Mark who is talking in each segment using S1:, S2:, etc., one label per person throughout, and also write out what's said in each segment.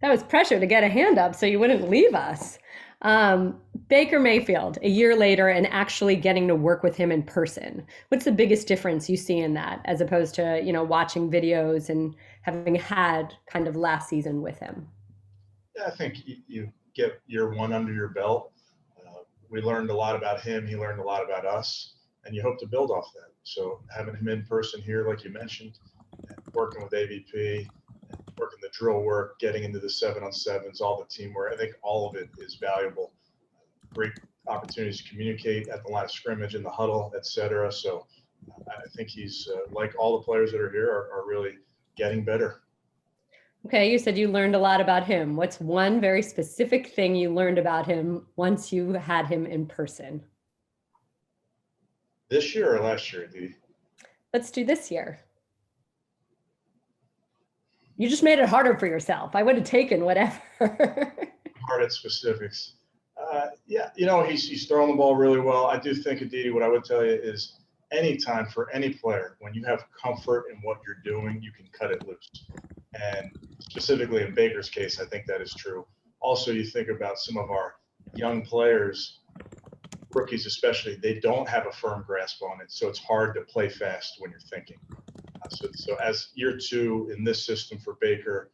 S1: That was pressure to get a hand up so you wouldn't leave us. Baker Mayfield, a year later, and actually getting to work with him in person. What's the biggest difference you see in that, as opposed to watching videos and having had kind of last season with him?
S2: Yeah, I think you get year one under your belt. We learned a lot about him. He learned a lot about us, and you hope to build off that. So having him in person here, like you mentioned, and working with AVP, and working the drill work, getting into the 7-on-7s, all the teamwork, I think all of it is valuable. Great opportunities to communicate at the line of scrimmage, in the huddle, etc. So I think he's like all the players that are here are really getting better.
S1: Okay, you said you learned a lot about him. What's one very specific thing you learned about him once you had him in person?
S2: This year or last year, the
S1: Let's do this year. You just made it harder for yourself. I would have taken whatever.
S2: hard at specifics. Yeah, he's throwing the ball really well. I do think, Aditi, what I would tell you is anytime for any player, when you have comfort in what you're doing, you can cut it loose. And specifically in Baker's case, I think that is true. Also, you think about some of our young players, rookies especially, they don't have a firm grasp on it. So it's hard to play fast when you're thinking. So as year two in this system for Baker,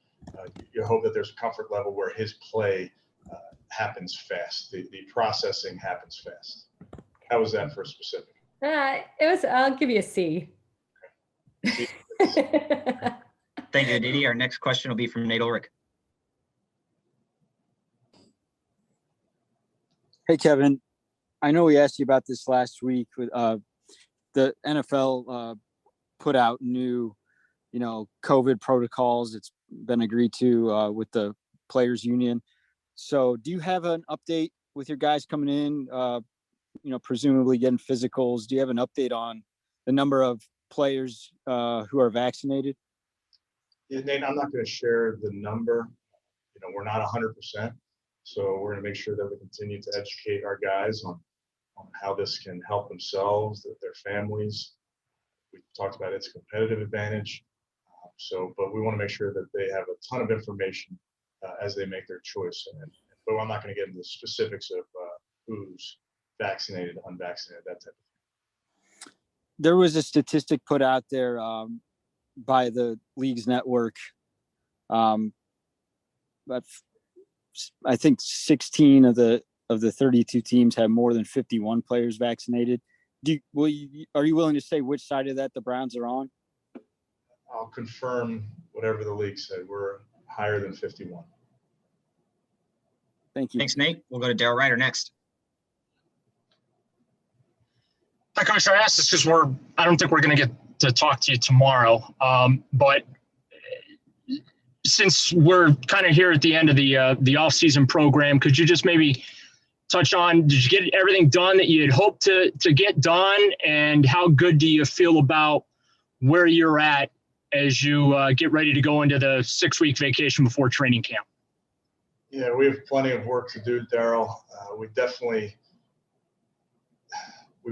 S2: you hope that there's a comfort level where his play happens fast. The processing happens fast. How was that for specific?
S1: It was. I'll give you a C.
S2: See,
S3: Thank you, Aditi. Our next question will be from Nate Ulrich.
S4: Hey, Kevin. I know we asked you about this last week. With the NFL put out new, COVID protocols. It's been agreed to with the players union. So do you have an update with your guys coming in, presumably getting physicals? Do you have an update on the number of players who are vaccinated?
S2: Yeah, Nate, I'm not going to share the number. We're not 100%. So we're going to make sure that we continue to educate our guys on how this can help themselves, their families. We talked about its competitive advantage. But we want to make sure that they have a ton of information as they make their choice. But I'm not going to get into the specifics of who's vaccinated, unvaccinated, that type of thing.
S4: There was a statistic put out there by the league's network. But I think 16 of the 32 teams have more than 51 players vaccinated. Are you willing to say which side of that the Browns are on?
S2: I'll confirm whatever the league said. We're higher than 51.
S4: Thank you.
S3: Thanks, Nate. We'll go to Daryl Ryder next.
S5: Hi, Coach. I asked this because I don't think we're going to get to talk to you tomorrow. But since we're kind of here at the end of the off-season program, could you just maybe touch on, did you get everything done that you had hoped to get done? And how good do you feel about where you're at as you get ready to go into the 6-week vacation before training camp?
S2: Yeah, we have plenty of work to do, Daryl. We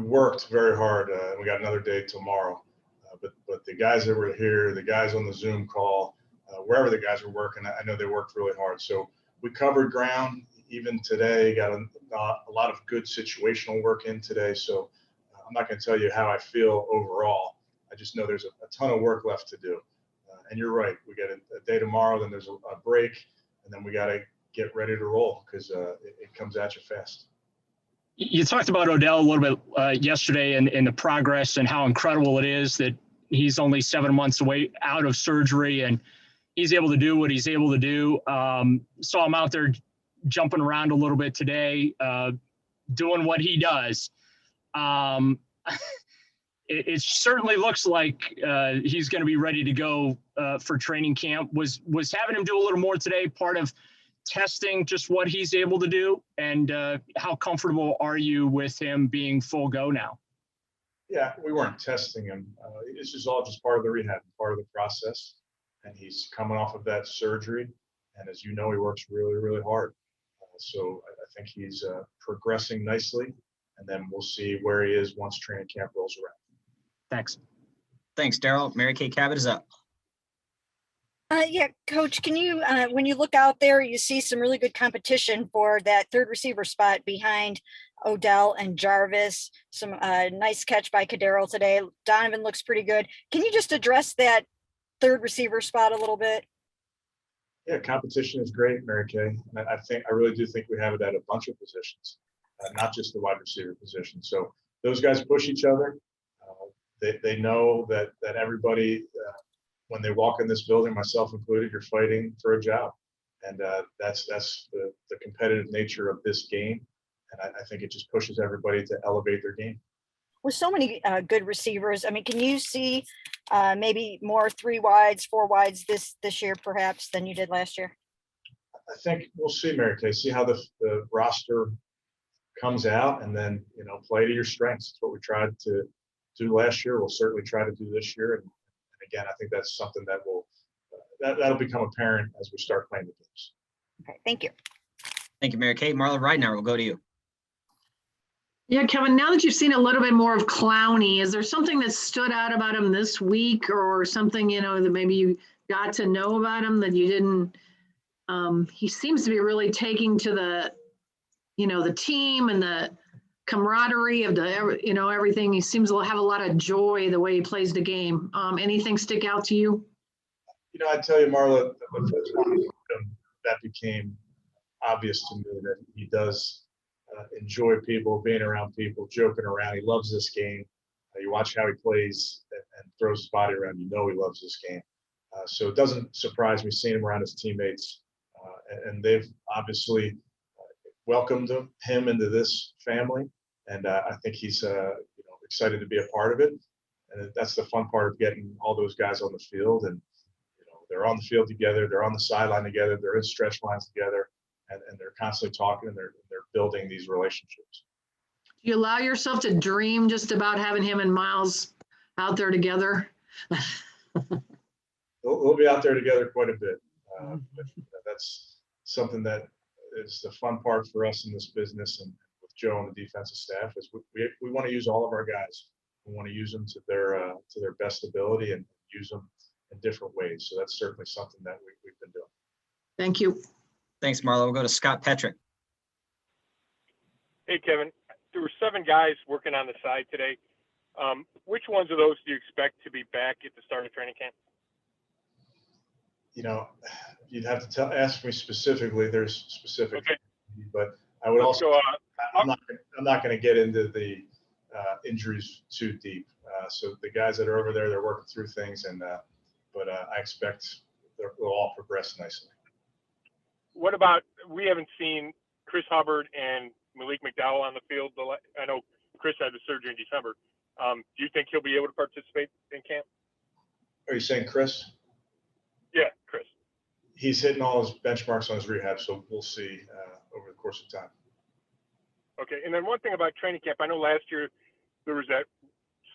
S2: worked very hard. We got another day tomorrow. But the guys that were here, the guys on the Zoom call, wherever the guys were working, I know they worked really hard. So we covered ground even today, got a lot of good situational work in today. So I'm not going to tell you how I feel overall. I just know there's a ton of work left to do. And you're right. We got a day tomorrow, then there's a break, and then we got to get ready to roll because it comes at you fast.
S5: You talked about Odell a little bit yesterday and the progress and how incredible it is that he's only 7 months away out of surgery and he's able to do what he's able to do. Saw him out there jumping around a little bit today, doing what he does. It certainly looks like he's going to be ready to go for training camp. Was having him do a little more today part of testing just what he's able to do? And how comfortable are you with him being full go now?
S2: Yeah, we weren't testing him. This is all just part of the rehab, part of the process. And he's coming off of that surgery. And as you know, he works really, really hard. So I think he's progressing nicely. And then we'll see where he is once training camp rolls around.
S3: Thanks. Thanks, Daryl. Mary Kay Cabot is up.
S6: Yeah, Coach, can you, when you look out there, you see some really good competition for that third receiver spot behind Odell and Jarvis. Some nice catch by Cadero today. Donovan looks pretty good. Can you just address that third receiver spot a little bit?
S2: Yeah, competition is great, Mary Kay. And I really do think we have it at a bunch of positions, not just the wide receiver position. So those guys push each other. They know that everybody, when they walk in this building, myself included, you're fighting for a job. And that's the competitive nature of this game. And I think it just pushes everybody to elevate their game.
S6: With so many good receivers, I mean, can you see maybe more 3 wides, 4 wides this year perhaps than you did last year?
S2: I think we'll see, Mary Kay, see how the roster comes out, and then, play to your strengths. It's what we tried to do last year. We'll certainly try to do this year. And again, I think that's something that will that'll become apparent as we start playing the games.
S6: Okay, thank you.
S3: Thank you, Mary Kay. Marla Ridenour, we'll go to you.
S7: Yeah, Kevin, now that you've seen a little bit more of Clowney, is there something that stood out about him this week, or something, that maybe you got to know about him that you didn't? He seems to be really taking to the team and the camaraderie of everything. He seems to have a lot of joy the way he plays the game. Anything stick out to you?
S2: I tell you, Marla, the first time that became obvious to me that he does enjoy people, being around people, joking around. He loves this game. You watch how he plays and throws his body around. He loves this game. So it doesn't surprise me seeing him around his teammates. And they've obviously welcomed him into this family. And I think he's excited to be a part of it. And that's the fun part of getting all those guys on the field. And they're on the field together. They're on the sideline together. They're in stretch lines together. And they're constantly talking, and they're building these relationships.
S7: Do you allow yourself to dream just about having him and Miles out there together?
S2: We'll be out there together quite a bit. But that's something that is the fun part for us in this business, and with Joe and the defensive staff, is we want to use all of our guys. We want to use them to their best ability and use them in different ways. So that's certainly something that we've been doing.
S7: Thank you.
S3: Thanks, Marla. We'll go to Scott Petrick.
S8: Hey, Kevin. There were 7 guys working on the side today. Which ones of those do you expect to be back at the start of training camp?
S2: You'd have to ask me specifically. There's specific,
S8: okay.
S2: But I would also. I'm not going to get into the injuries too deep. So the guys that are over there, they're working through things, but I expect they'll all progress nicely.
S8: What about, we haven't seen Chris Hubbard and Malik McDowell on the field. I know Chris had the surgery in December. Do you think he'll be able to participate in camp?
S2: Are you saying Chris?
S8: Yeah, Chris.
S2: He's hitting all his benchmarks on his rehab, so we'll see over the course of time.
S8: Okay, and then one thing about training camp, I know last year there was that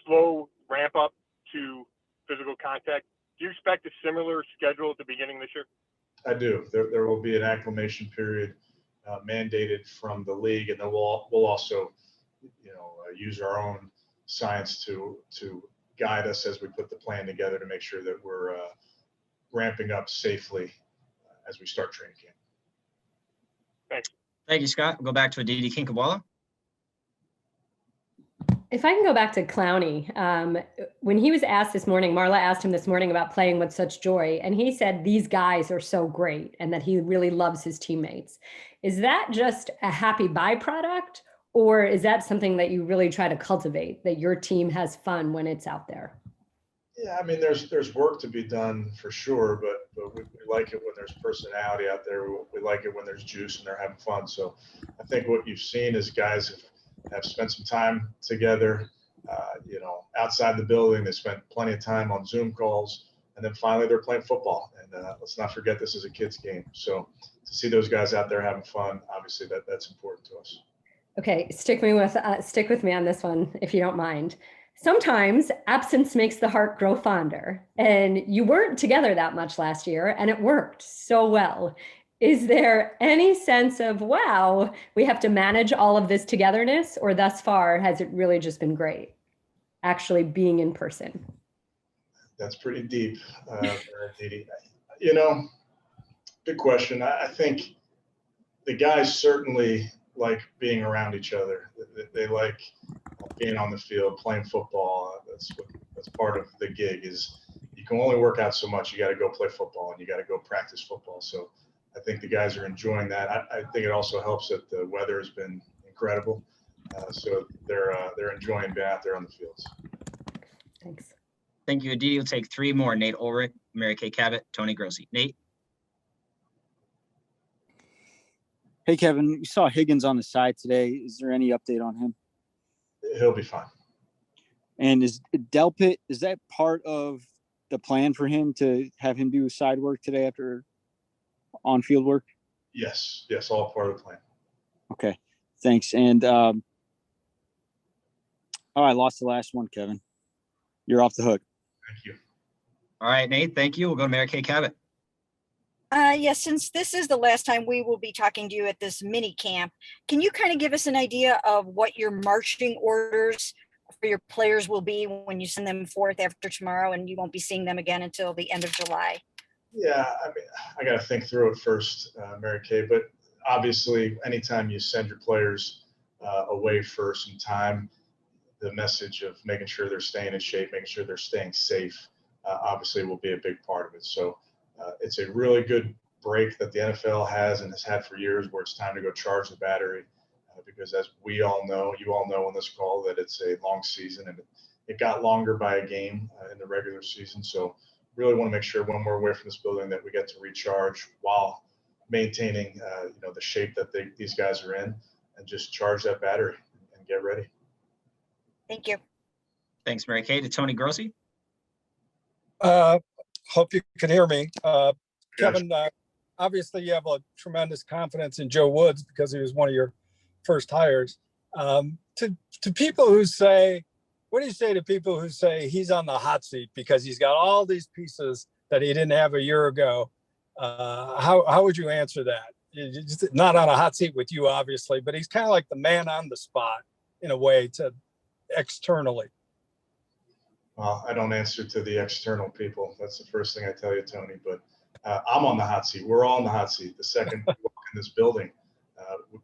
S8: slow ramp up to physical contact. Do you expect a similar schedule at the beginning this year?
S2: I do. There will be an acclimation period mandated from the league, and then we'll also, use our own science to guide us as we put the plan together to make sure that we're ramping up safely as we start training camp.
S8: Thanks.
S3: Thank you, Scott. We'll go back to Aditi Kinkhabwala.
S1: If I can go back to Clowney, when he was asked this morning, Marla asked him this morning about playing with such joy, and he said these guys are so great and that he really loves his teammates. Is that just a happy byproduct, or is that something that you really try to cultivate, that your team has fun when it's out there?
S2: Yeah, I mean, there's work to be done for sure, but we like it when there's personality out there. We like it when there's juice and they're having fun. So I think what you've seen is guys have spent some time together, outside the building. They spent plenty of time on Zoom calls, and then finally they're playing football. And let's not forget this is a kid's game. So to see those guys out there having fun, obviously that's important to us.
S1: Okay, stick with me on this one, if you don't mind. Sometimes absence makes the heart grow fonder, and you weren't together that much last year, and it worked so well. Is there any sense of, wow, we have to manage all of this togetherness, or thus far, has it really just been great, actually being in person?
S2: That's pretty deep, Aditi. You know, good question. I think the guys certainly like being around each other. They like being on the field, playing football. That's part of the gig. Is you can only work out so much. You got to go play football and you got to go practice football. So I think the guys are enjoying that. I think it also helps that the weather has been incredible. So they're enjoying being out there on the fields.
S1: Thanks.
S3: Thank you, Aditi. We'll take three more. Nate Ulrich, Mary Kay Cabot, Tony Grossi. Nate?
S4: Hey, Kevin, we saw Higgins on the side today. Is there any update on him?
S2: He'll be fine.
S4: And is Delpit, is that part of the plan for him to have him do side work today after on-field work?
S2: Yes, all part of the plan.
S4: Okay, thanks. And oh, I lost the last one, Kevin. You're off the hook.
S2: Thank you.
S3: All right, Nate, thank you. We'll go to Mary Kay Cabot.
S6: Yes, since this is the last time we will be talking to you at this mini camp, can you kind of give us an idea of what your marching orders for your players will be when you send them forth after tomorrow and you won't be seeing them again until the end of July?
S2: Yeah, I mean, I got to think through it first, Mary Kay, but obviously anytime you send your players away for some time, the message of making sure they're staying in shape, making sure they're staying safe, obviously will be a big part of it. So it's a really good break that the NFL has and has had for years where it's time to go charge the battery because as we all know, you all know on this call that it's a long season and it got longer by a game in the regular season. So really want to make sure when we're away from this building that we get to recharge while maintaining the shape that these guys are in and just charge that battery and get ready.
S6: Thank you.
S3: Thanks, Mary Kay. To Tony Grossi.
S9: Hope you can hear me. Kevin, obviously you have a tremendous confidence in Joe Woods because he was one of your first hires. To people who say, what do you say to people who say he's on the hot seat because he's got all these pieces that he didn't have a year ago? How would you answer that? He's not on a hot seat with you, obviously, but he's kind of like the man on the spot in a way to externally.
S2: Well, I don't answer to the external people. That's the first thing I tell you, Tony. But I'm on the hot seat. We're all on the hot seat. The second we walk in this building,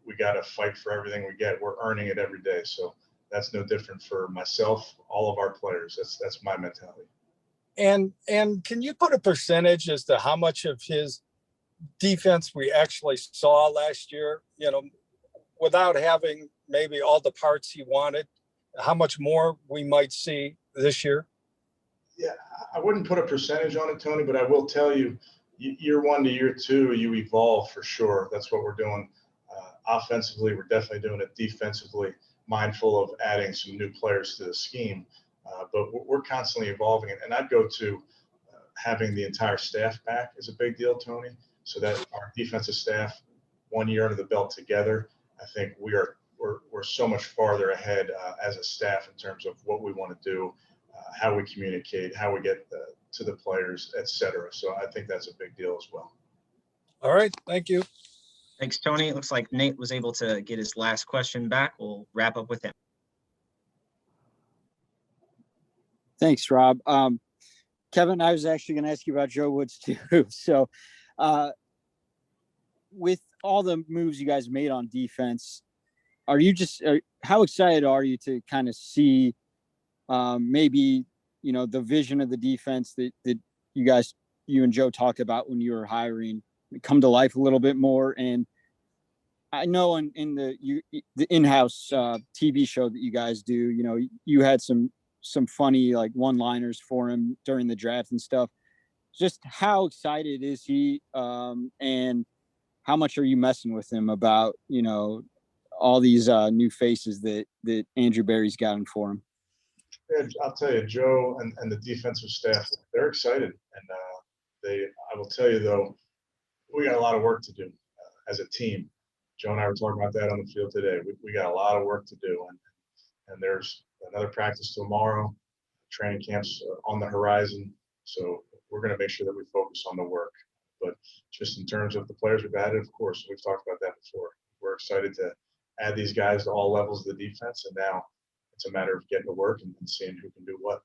S2: we got to fight for everything we get. We're earning it every day. So that's no different for myself, all of our players. That's my mentality.
S9: And can you put a percentage as to how much of his defense we actually saw last year? Without having maybe all the parts he wanted, how much more we might see this year?
S2: Yeah, I wouldn't put a percentage on it, Tony, but I will tell you, year one to year two, you evolve for sure. That's what we're doing. Offensively, we're definitely doing it. Defensively, mindful of adding some new players to the scheme. But we're constantly evolving it. And I'd go to having the entire staff back is a big deal, Tony, so that our defensive staff, 1 year under the belt together, I think we're so much farther ahead as a staff in terms of what we want to do, how we communicate, how we get to the players, et cetera. So I think that's a big deal as well.
S9: All right. Thank you.
S3: Thanks, Tony. It looks like Nate was able to get his last question back. We'll wrap up with him.
S4: Thanks, Rob. Kevin, I was actually going to ask you about Joe Woods too. So with all the moves you guys made on defense, how excited are you to kind of see maybe, the vision of the defense that you and Joe talked about when you were hiring come to life a little bit more? And I know in the in-house TV show that you guys do, you had some funny like one-liners for him during the draft and stuff. Just how excited is he? And how much are you messing with him about, all these new faces that Andrew Berry's gotten for him?
S2: Yeah, I'll tell you, Joe and the defensive staff, they're excited. And I will tell you though, we got a lot of work to do as a team. Joe and I were talking about that on the field today. We got a lot of work to do. And there's another practice tomorrow. Training camps on the horizon. So we're going to make sure that we focus on the work. But just in terms of the players we've added, of course, we've talked about that before. We're excited to add these guys to all levels of the defense. And now it's a matter of getting to work and seeing who can do what.